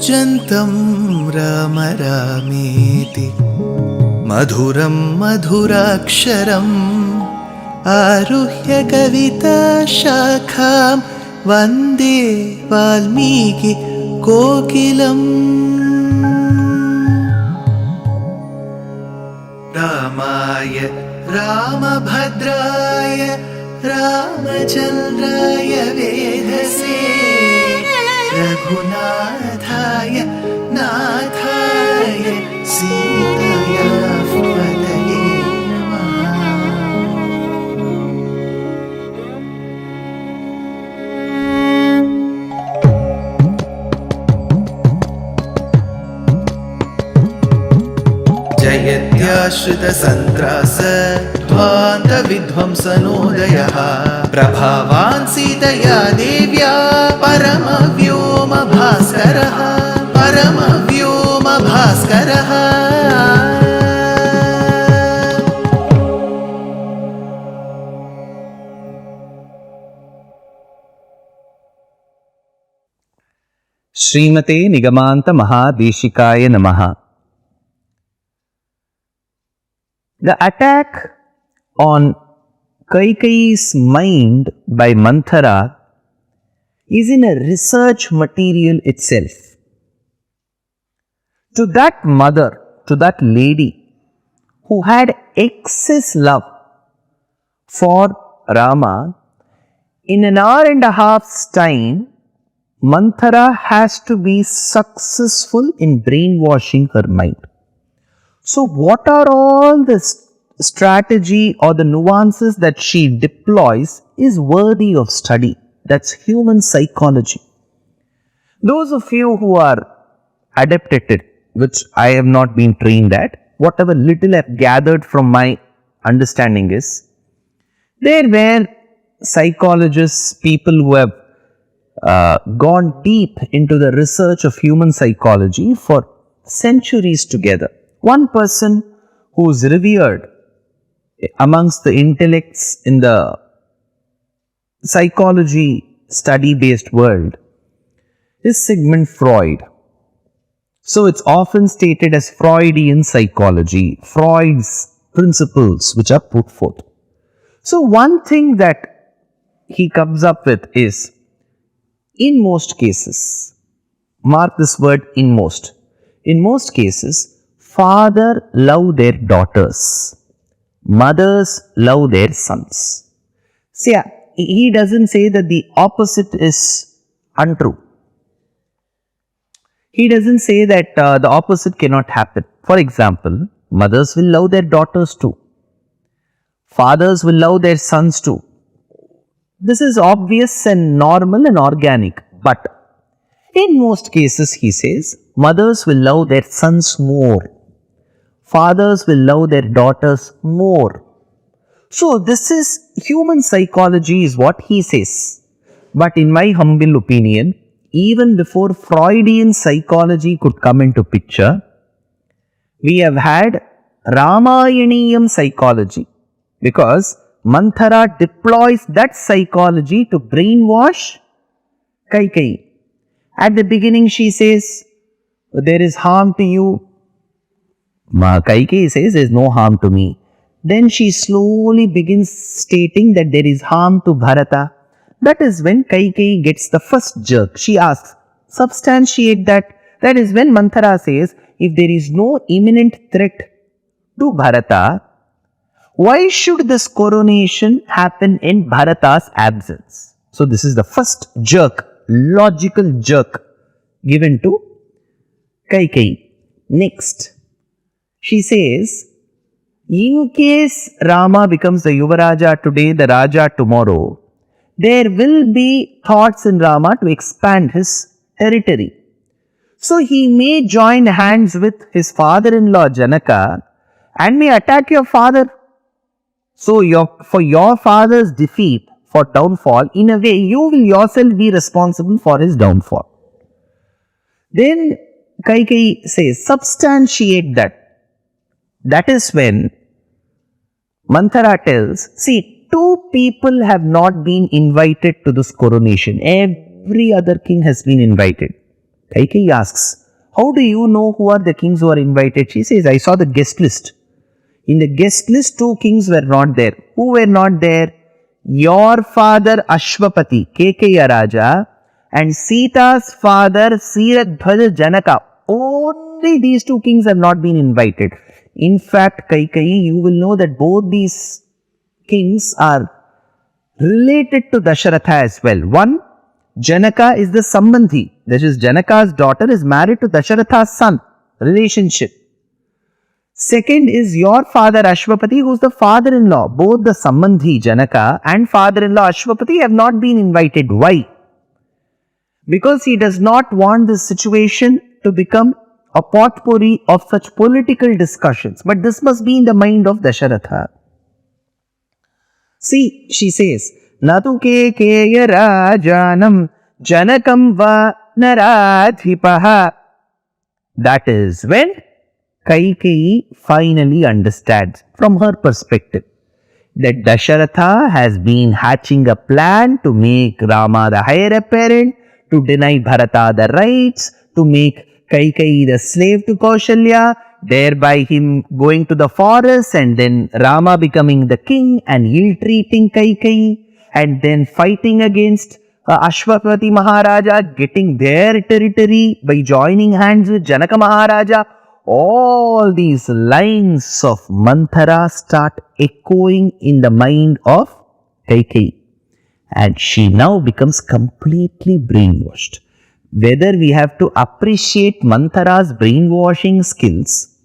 कूजन्तं राम रामेति मधुरं मधुराक्षरम् आरुह्य कविताशाखां वन्दे वाल्मीकि कोकिलम्। रामाय रामभद्राय रामचन्द्राय वेधसे रघुनाथाय नाथाय सीताया पतये नमः। जयत्याश्रितसन्त्रास ध्वान्तविध्वंसनोदयः प्रभावान् सीतया देव्या परमव्योमभास्करः परमव्योमभास्करः। श्रीमते निगमान्त महादेशिकाय नमः। The attack on Kaikeyi's mind by Manthara is in a research material itself. To that mother, to that lady who had excess love for Rama, in an hour and a half's time, Manthara has to be successful in brainwashing her mind. So what are all the strategy or the nuances that she deploys is worthy of study. That's human psychology. Those of you who are adept at it, which I have not been trained at, whatever little I have gathered from my understanding is, there were psychologists, people who have gone deep into the research of human psychology for centuries together. One person who is revered amongst the intellects in the psychology study-based world is Sigmund Freud. So it's often stated as Freudian psychology, Freud's principles which are put forth. So one thing that he comes up with is, in most cases, mark this word in most cases, father love their daughters, mothers love their sons. See, he doesn't say that the opposite is untrue. He doesn't say that the opposite cannot happen. For example, mothers will love their daughters too. Fathers will love their sons too. This is obvious and normal and organic. But in most cases, he says, mothers will love their sons more. Fathers will love their daughters more. So this is human psychology is what he says. But in my humble opinion, even before Freudian psychology could come into picture, we have had Ramayaniyam psychology, because Manthara deploys that psychology to brainwash Kaikeyi. At the beginning she says, there is harm to you. Kaikeyi says, there is no harm to me. Then she slowly begins stating that there is harm to Bharata. That is when Kaikeyi gets the first jerk. She asks, substantiate that. That is when Manthara says, if there is no imminent threat to Bharata, why should this coronation happen in Bharata's absence? So this is the first jerk, logical jerk given to Kaikeyi. Next, she says, in case Rama becomes the Yuvaraja today, the Raja tomorrow, there will be thoughts in Rama to expand his territory. So he may join hands with his father-in-law Janaka and may attack your father. So for your father's defeat, for downfall, in a way you will yourself be responsible for his downfall. Then Kaikeyi says, substantiate that. That is when Manthara tells, see, two people have not been invited to this coronation. Every other king has been invited. Kaikeyi asks, how do you know who are the kings who are invited? She says, I saw the guest list. In the guest list, 2 kings were not there. Who were not there? Your father Ashwapati, Kekeya Raja, and Sita's father Siradhwaja Janaka. Only these 2 kings have not been invited. In fact, Kaikeyi, you will know that both these kings are related to Dasharatha as well. One, Janaka is the Sambandhi. That is, Janaka's daughter is married to Dasharatha's son. Relationship. Second is your father Ashwapati, who is the father-in-law. Both the Sambandhi Janaka and father-in-law Ashwapati have not been invited. Why? Because he does not want this situation to become a potpourri of such political discussions. But this must be in the mind of Dasharatha. See, she says, Natu kekeya rajanam janakam va naradhipaha. That is when Kaikeyi finally understands from her perspective that Dasharatha has been hatching a plan to make Rama the heir apparent, to deny Bharata the rights, to make Kaikeyi the slave to Kaushalya, thereby him going to the forest and then Rama becoming the king and ill-treating Kaikeyi and then fighting against Ashwapati Maharaja, getting their territory by joining hands with Janaka Maharaja. All these lines of Manthara start echoing in the mind of Kaikeyi. And she now becomes completely brainwashed. Whether we have to appreciate Manthara's brainwashing skills,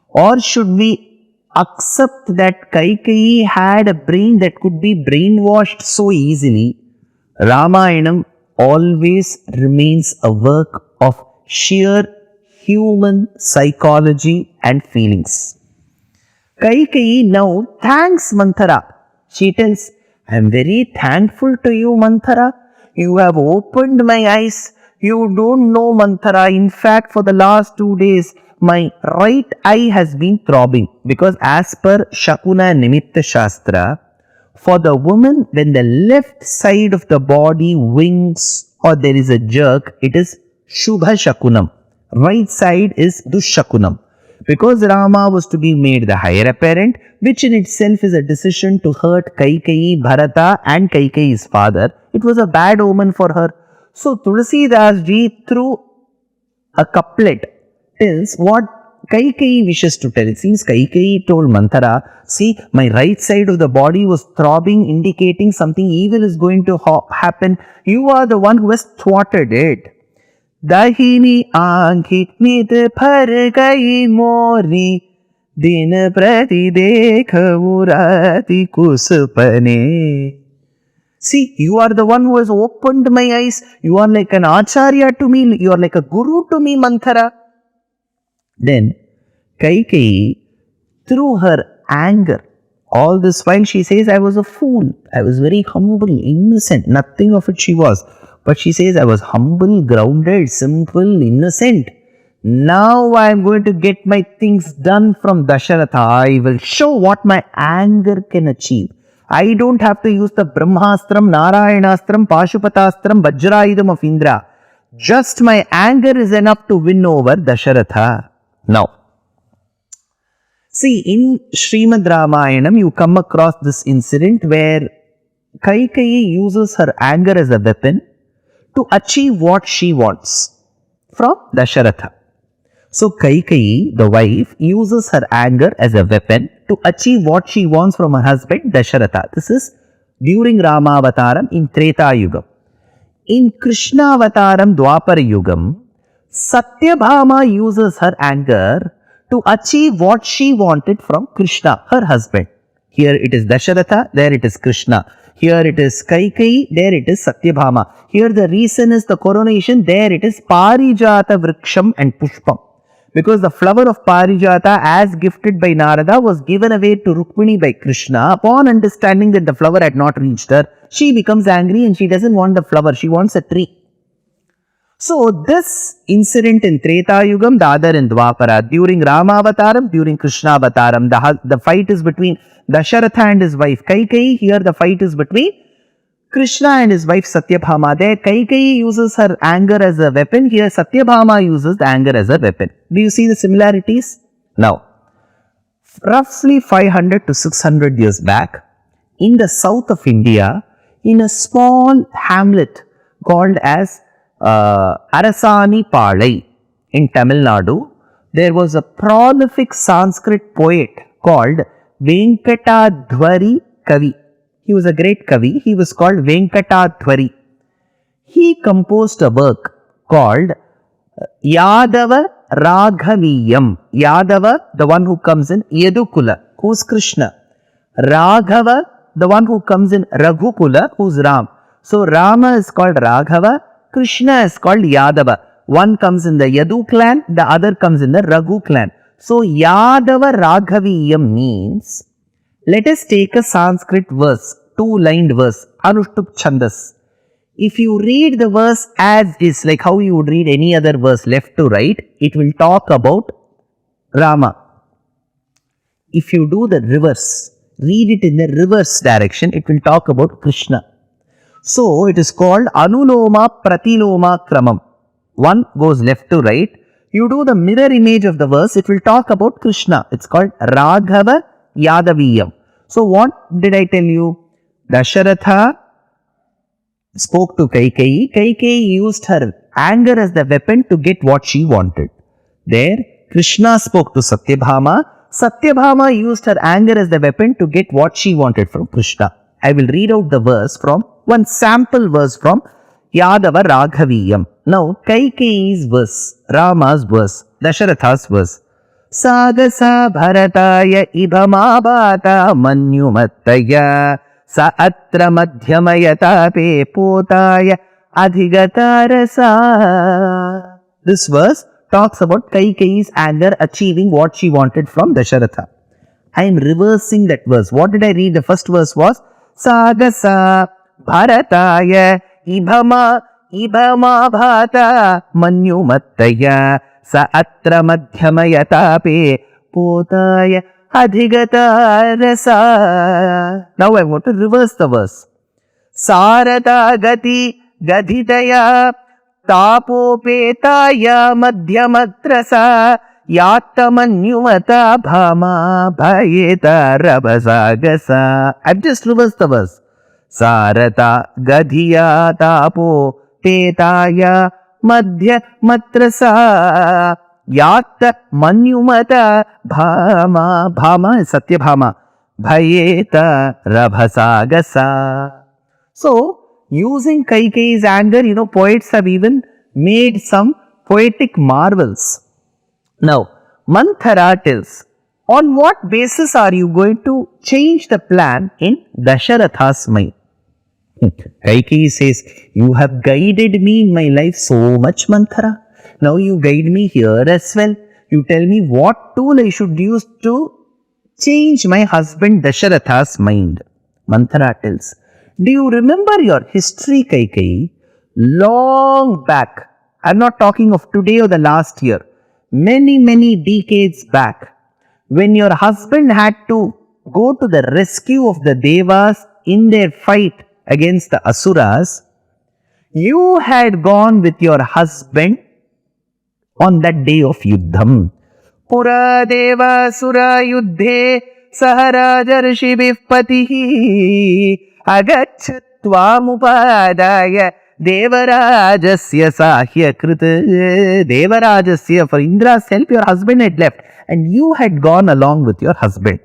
or should we accept that Kaikeyi had a brain that could be brainwashed so easily, Ramayanam always remains a work of sheer human psychology and feelings. Kaikeyi now thanks Manthara. She tells, I am very thankful to you, Manthara. You have opened my eyes. You don't know, Manthara. In fact, for the last 2 days, my right eye has been throbbing. Because as per Shakuna Nimitta Shastra, for the woman, when the left side of the body winks or there is a jerk, it is Shubha Shakunam. Right side is Dushyakunam. Because Rama was to be made the heir apparent, which in itself is a decision to hurt Kaikeyi, Bharata and Kaikeyi's father, it was a bad omen for her. So Tulsidas ji through a couplet tells what Kaikeyi wishes to tell. It seems Kaikeyi told Manthara, see, my right side of the body was throbbing, indicating something evil is going to happen. You are the one who has thwarted it. Dahini aankhi nit phar gayi mori, din prati dekhu rati kuspane. See, you are the one who has opened my eyes. You are like an acharya to me. You are like a guru to me, Manthara. Then Kaikeyi, through her anger, all this while she says, I was a fool. I was very humble, innocent. Nothing of it she was. But she says, I was humble, grounded, simple, innocent. Now I am going to get my things done from Dasharatha. I will show what my anger can achieve. I don't have to use the Brahmastram, Narayanastram, Pashupatastram, Vajrayudham of Indra. Just my anger is enough to win over Dasharatha. Now, see, in Srimad Ramayanam, you come across this incident where Kaikeyi uses her anger as a weapon to achieve what she wants from Dasharatha. So Kaikeyi, the wife, uses her anger as a weapon to achieve what she wants from her husband Dasharatha. This is during Ramavataram in Treta Yugam. In Krishna Avataram Dwapara Yugam, Satyabhama uses her anger to achieve what she wanted from Krishna, her husband. Here it is Dasharatha, there it is Krishna. Here it is Kaikeyi, there it is Satyabhama. Here the reason is the coronation, there it is Parijata Vriksham and Pushpam. Because the flower of Parijata, as gifted by Narada, was given away to Rukmini by Krishna. Upon understanding that the flower had not reached her, she becomes angry and she doesn't want the flower, she wants a tree. So this incident in Treta Yugam, the other in Dwapara, during Ramavataram, during Krishna Avataram, the fight is between Dasharatha and his wife Kaikeyi. Here the fight is between Krishna and his wife Satyabhama, there Kaikeyi uses her anger as a weapon. Here Satyabhama uses the anger as a weapon. Do you see the similarities? Now, roughly 500 to 600 years back, in the south of India, in a small hamlet called as Arasani Palai in Tamil Nadu, there was a prolific Sanskrit poet called Venkatadhwari Kavi. He was a great Kavi. He was called Venkatadhwari. He composed a work called Yadava Raghaviyam. Yadava, the one who comes in Yadukula, who's Krishna. Raghava, the one who comes in Raghukula, who's Ram. So Rama is called Raghava, Krishna is called Yadava. One comes in the Yadu clan, the other comes in the Raghu clan. So Yadava Raghaviyam means, let us take a Sanskrit verse, two-lined verse, Anushtup Chandas. If you read the verse as is, like how you would read any other verse left to right, it will talk about Rama. If you do the reverse, read it in the reverse direction, it will talk about Krishna. So it is called Anuloma Pratiloma Kramam. One goes left to right. You do the mirror image of the verse, it will talk about Krishna. It's called Raghava Yadaviyam. So what did I tell you? Dasharatha spoke to Kaikeyi. Kaikeyi used her anger as the weapon to get what she wanted. There, Krishna spoke to Satyabhama. Satyabhama used her anger as the weapon to get what she wanted from Krishna. I will read out the verse from, one sample verse from Yadava Raghaviyam. Now, Kaikeyi's verse, Rama's verse, Dasharatha's verse. Sagasa Bharataya Ibhamabhata Manyumattaya Sa Atra Madhyamayatape Potaya Adhigatarasa. This verse talks about Kaikeyi's anger achieving what she wanted from Dasharatha. I am reversing that verse. What did I read? The first verse was Sagasa Bharataya Ibhamabhata Manyumattaya Sa Atra Madhyamayatape Potaya Adhigatarasa. Now I want to reverse the verse. Sarata Gati Gadhitaya Tapopetaya Madhyamatrasa Yatamanyumata Bhama Bhayeta Rabasagasa. I've just reversed the verse. Sarata Gadhiya Tapo Petaya Madhya Matrasa Yata Manyumata Bhama. Bhama is Satyabhama. Bhayeta Rabhasagasa. So, using Kaikeyi's anger, poets have even made some poetic marvels. Now, Manthara tells, on what basis are you going to change the plan in Dasharatha's mind? Kaikeyi says, you have guided me in my life so much, Manthara. Now you guide me here as well. You tell me what tool I should use to change my husband Dasharatha's mind. Manthara tells, do you remember your history, Kaikeyi? Long back, I'm not talking of today or the last year, many decades back, when your husband had to go to the rescue of the Devas in their fight against the Asuras, you had gone with your husband on that day of Yuddham. Pura Deva Sura Yuddhe Saharajarshibhih Patihi Agachatvamupadaya Devarajasya Sahya Krita. Devarajasya, for Indra's help, your husband had left and you had gone along with your husband.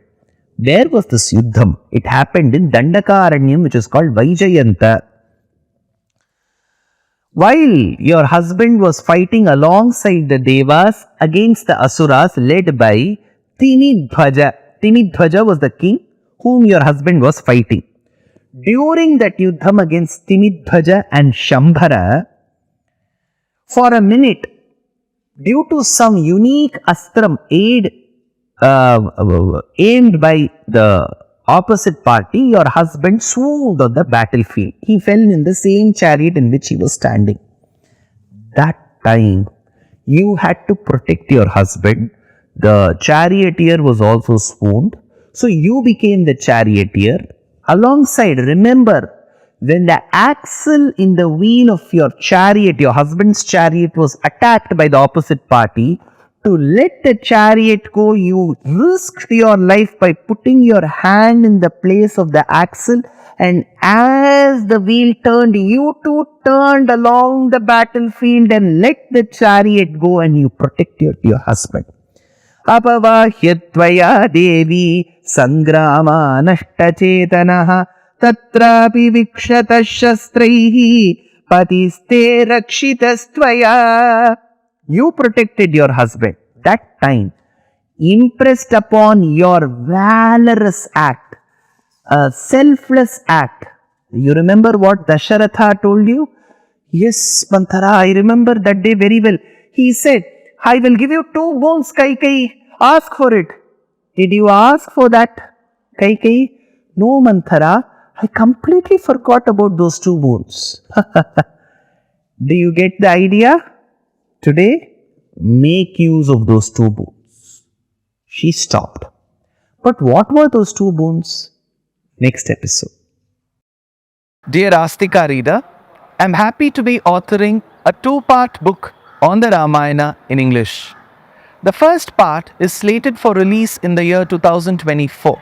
There was this Yuddham. It happened in Dandakaranyam, which is called Vaijayanta. While your husband was fighting alongside the Devas against the Asuras led by Timidhwaja. Timidhwaja was the king whom your husband was fighting. During that Yuddham against Timidhwaja and Shambhara, for a minute, due to some unique astram aimed by the opposite party, your husband swooned on the battlefield. He fell in the same chariot in which he was standing. That time, you had to protect your husband. The charioteer was also swooned. So you became the charioteer. Alongside, remember, when the axle in the wheel of your chariot, your husband's chariot, was attacked by the opposite party, to let the chariot go, you risked your life by putting your hand in the place of the axle, and as the wheel turned, you too turned along the battlefield and let the chariot go, and you protected your husband. अपवाह्यत्वया देवी सङ्ग्रामा नष्टचेतनः तत्रापि विक्षतः शस्त्रैः पतिस्ते रक्षितस्त्वया. You protected your husband that time, impressed upon your valorous act, a selfless act. You remember what Dasharatha told you? Yes, Manthara, I remember that day very well. He said, I will give you 2 bones, Kaikeyi. Ask for it. Did you ask for that, Kaikeyi? No, Manthara. I completely forgot about those 2 bones. Do you get the idea? Today, make use of those 2 boons. She stopped. But what were those 2 boons? Next episode. Dear Astika reader, I am happy to be authoring a 2-part book on the Ramayana in English. The first part is slated for release in the year 2024.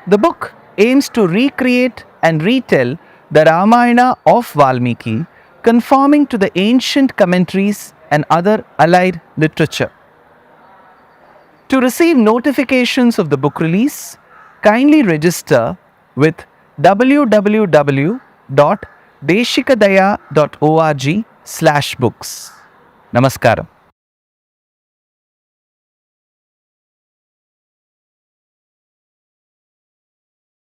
The book aims to recreate and retell the Ramayana of Valmiki, conforming to the ancient commentaries and other allied literature. To receive notifications of the book release, kindly register with www.deshikadaya.org/books. Namaskaram.